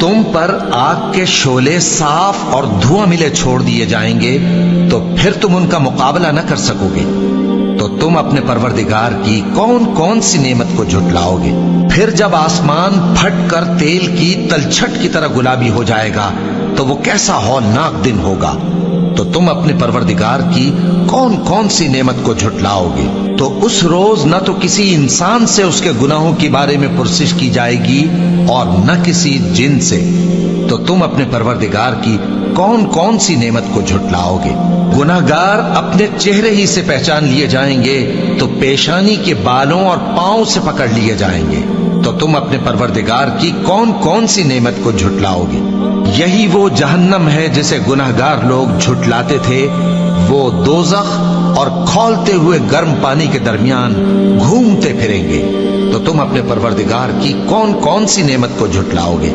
तुम पर आग के शोले साफ और धुआं मिले छोड़ दिए जाएंगे तो फिर तुम उनका मुकाबला न कर सकोगे। तो तुम अपने परवरदिगार की कौन कौन सी नेमत को झुटलाओगे। फिर जब आसमान फट कर तेल की तलछट की तरह गुलाबी हो जाएगा तो वो कैसा हौलनाक दिन होगा। तो तुम अपने परवरदिगार की कौन कौन सी नेमत को झुटलाओगे। तो उस रोज न तो किसी इंसान से उसके गुनाहों के बारे में पुरसिश की जाएगी और न किसी जिन से। तो तुम अपने परवरदिगार की कौन कौन सी नेमत को झुटलाओगे। गुनाहगार अपने चेहरे ही से पहचान लिए जाएंगे तो पेशानी के बालों और पांव से पकड़ लिए जाएंगे। तो तुम अपने परवरदिगार की कौन कौन सी नेमत को झुटलाओगे। यही वो जहन्नम है जिसे गुनाहगार लोग झुटलाते थे। वो दोजख और खौलते हुए गर्म पानी के दरमियान घूमते फिरेंगे। तो तुम अपने परवरदिगार की कौन कौन सी नेमत को झुटलाओगे।